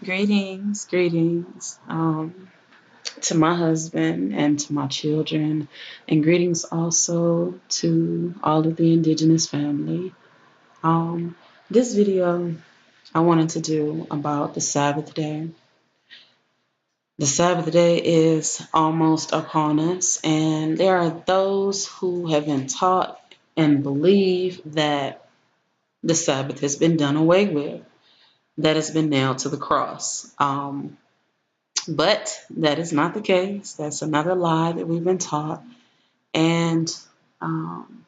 Greetings to my husband and to my children, and greetings also to all of the indigenous family. Um, this video I wanted to do about the Sabbath day. The Sabbath day is almost upon us, and there are those who have been taught and believe that the Sabbath has been done away with, that has been nailed to the cross. But that is not the case. That's another lie that we've been taught. And um,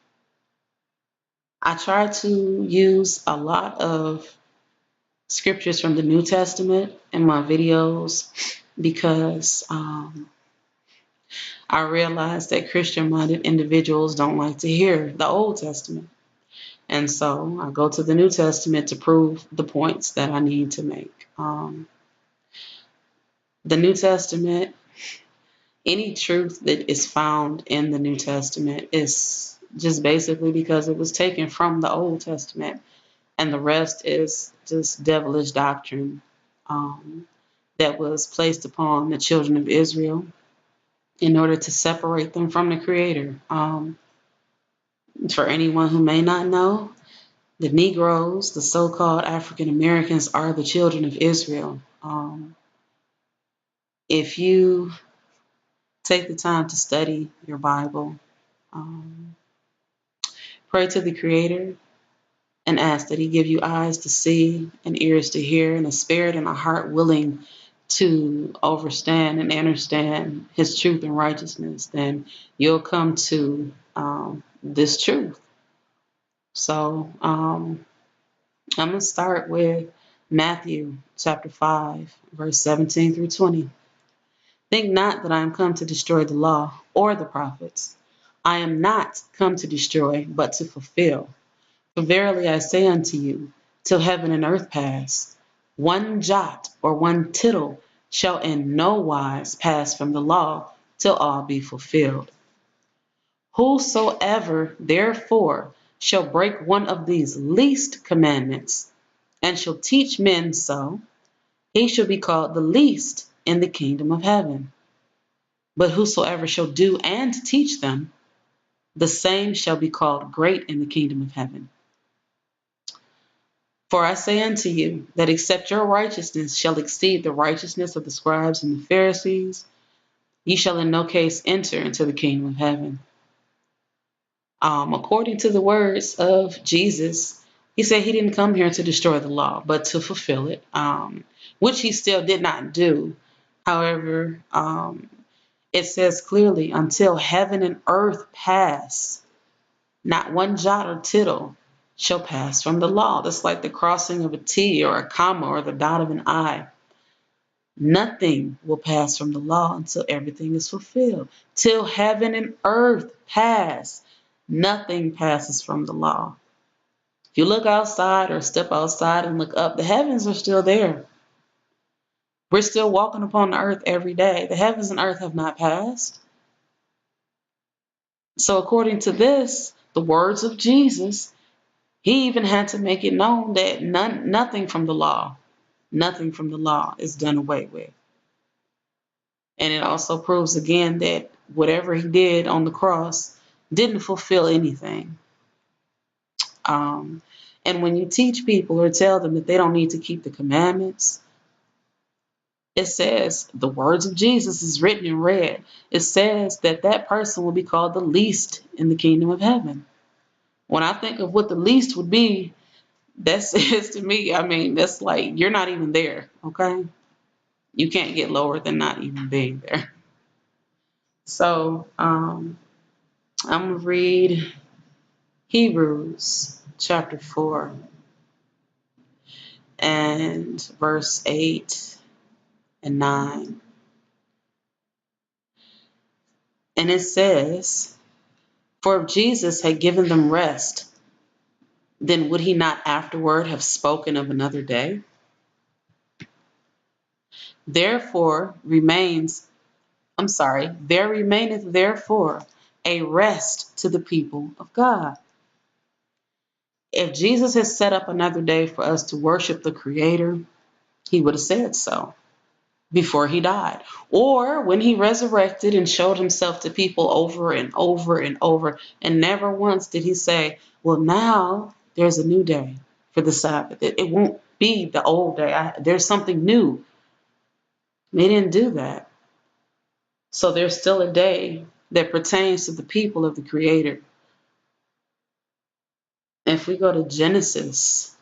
I try to use a lot of scriptures from the New Testament in my videos because I realize that Christian-minded individuals don't like to hear the Old Testament. And so I go to the New Testament to prove the points that I need to make. The New Testament, any truth that is found in the New Testament is just basically because it was taken from the Old Testament, and the rest is just devilish doctrine that was placed upon the children of Israel in order to separate them from the Creator. For anyone who may not know, the Negroes, the so-called African Americans, are the children of Israel. If you take the time to study your Bible, um, pray to the Creator and ask that He give you eyes to see and ears to hear and a spirit and a heart willing to overstand and understand His truth and righteousness, then you'll come to this truth. So I'm going to start with Matthew chapter 5, verse 17 through 20. Think not that I am come to destroy the law or the prophets. I am not come to destroy, but to fulfill. For verily I say unto you, till heaven and earth pass, one jot or one tittle shall in no wise pass from the law till all be fulfilled. Whosoever therefore shall break one of these least commandments, and shall teach men so, he shall be called the least in the kingdom of heaven. But whosoever shall do and teach them, the same shall be called great in the kingdom of heaven. For I say unto you, that except your righteousness shall exceed the righteousness of the scribes and the Pharisees, ye shall in no case enter into the kingdom of heaven. According to the words of Jesus, He said He didn't come here to destroy the law, but to fulfill it, which He still did not do. However, it says clearly, until heaven and earth pass, not one jot or tittle shall pass from the law. That's like the crossing of a T or a comma or the dot of an I. Nothing will pass from the law until everything is fulfilled. Till heaven and earth pass, nothing passes from the law. If you look outside or step outside and look up, the heavens are still there. We're still walking upon the earth every day. The heavens and earth have not passed. So according to this, the words of Jesus, He even had to make it known that nothing from the law is done away with. And it also proves again that whatever He did on the cross didn't fulfill anything. And when you teach people or tell them that they don't need to keep the commandments, it says the words of Jesus is written in red. It says that that person will be called the least in the kingdom of heaven. When I think of what the least would be, that says to me, I mean, that's like you're not even there, okay? You can't get lower than not even being there. So I'm going to read Hebrews chapter 4 and verse 8 and 9. And it says, for if Jesus had given them rest, then would He not afterward have spoken of another day? There remaineth therefore a rest to the people of God. If Jesus has set up another day for us to worship the Creator, He would have said so before he died. Or when he resurrected and showed himself to people over and over and over, and never once did he say, well, now there's a new day for the Sabbath. It won't be the old day. There's something new. They didn't do that. So there's still a day that pertains to the people of the Creator. If we go to Genesis,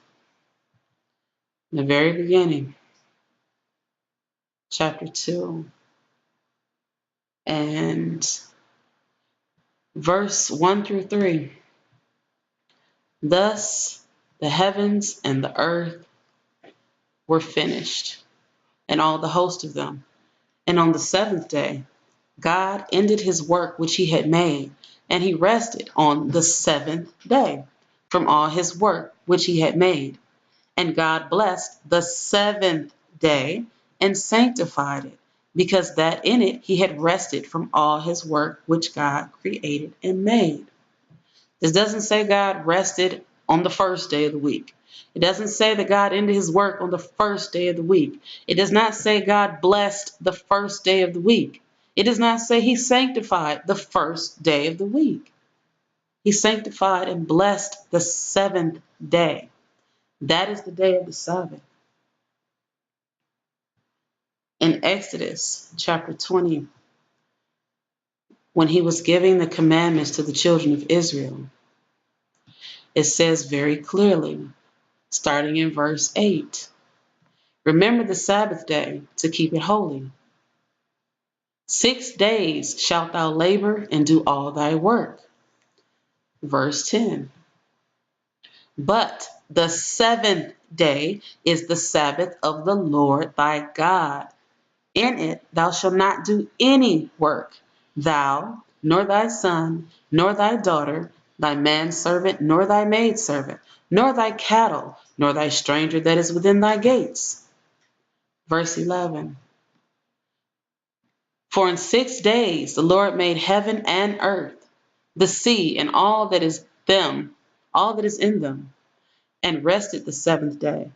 the very beginning, chapter 2, and verse 1 through 3. Thus the heavens and the earth were finished, and all the host of them. And on the seventh day, God ended his work which he had made, and he rested on the seventh day from all his work which he had made. And God blessed the seventh day and sanctified it, because that in it he had rested from all his work which God created and made. This doesn't say God rested on the first day of the week. It doesn't say that God ended his work on the first day of the week. It does not say God blessed the first day of the week. It does not say he sanctified the first day of the week. He sanctified and blessed the seventh day. That is the day of the Sabbath. In Exodus chapter 20, when he was giving the commandments to the children of Israel, it says very clearly, starting in verse 8, remember the Sabbath day to keep it holy. 6 days shalt thou labor and do all thy work. Verse 10, but the seventh day is the Sabbath of the Lord thy God. In it thou shalt not do any work, thou, nor thy son, nor thy daughter, thy manservant, nor thy maidservant, nor thy cattle, nor thy stranger that is within thy gates. Verse 11, for in 6 days the Lord made heaven and earth, the sea, and all that is in them, and rested the seventh day.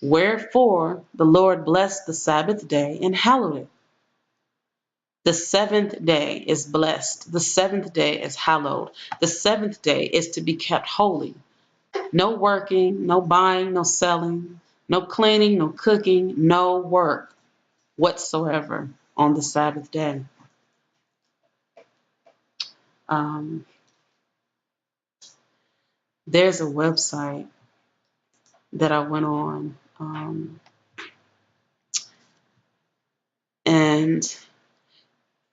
Wherefore the Lord blessed the Sabbath day and hallowed it. The seventh day is blessed. The seventh day is hallowed. The seventh day is to be kept holy. No working, no buying, no selling, no cleaning, no cooking, no work whatsoever on the Sabbath day. There's a website that I went on, and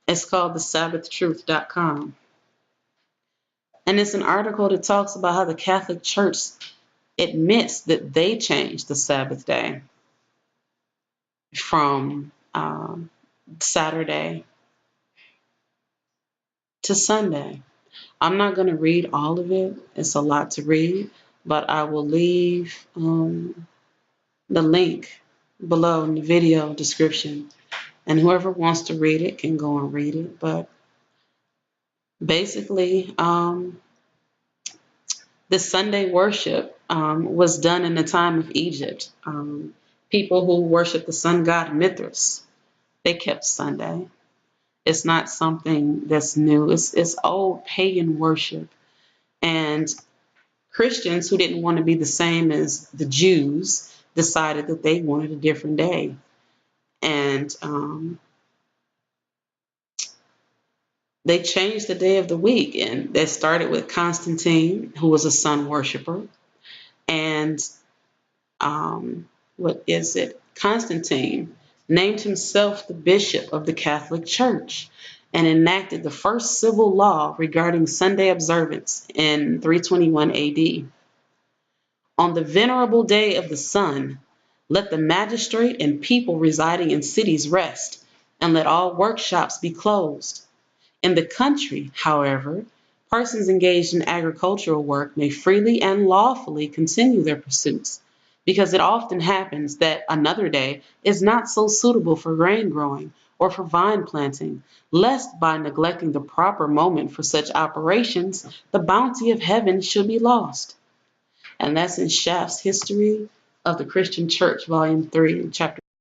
it's called thesabbathtruth.com. And it's an article that talks about how the Catholic Church admits that they changed the Sabbath day from Saturday to Sunday. I'm not going to read all of it. It's a lot to read, but I will leave the link below in the video description. And whoever wants to read it can go and read it. But basically, the Sunday worship was done in the time of Egypt. People who worship the sun god Mithras, they kept Sunday. It's not something that's new. It's old pagan worship. And Christians who didn't want to be the same as the Jews decided that they wanted a different day. And they changed the day of the week. And they started with Constantine, who was a sun worshiper. And Constantine named himself the bishop of the Catholic Church and enacted the first civil law regarding Sunday observance in 321 AD. On the venerable day of the sun, let the magistrate and people residing in cities rest, and let all workshops be closed. In the country, however, persons engaged in agricultural work may freely and lawfully continue their pursuits, because it often happens that another day is not so suitable for grain growing or for vine planting, lest by neglecting the proper moment for such operations, the bounty of heaven should be lost. And that's in Schaff's History of the Christian Church, Volume 3, Chapter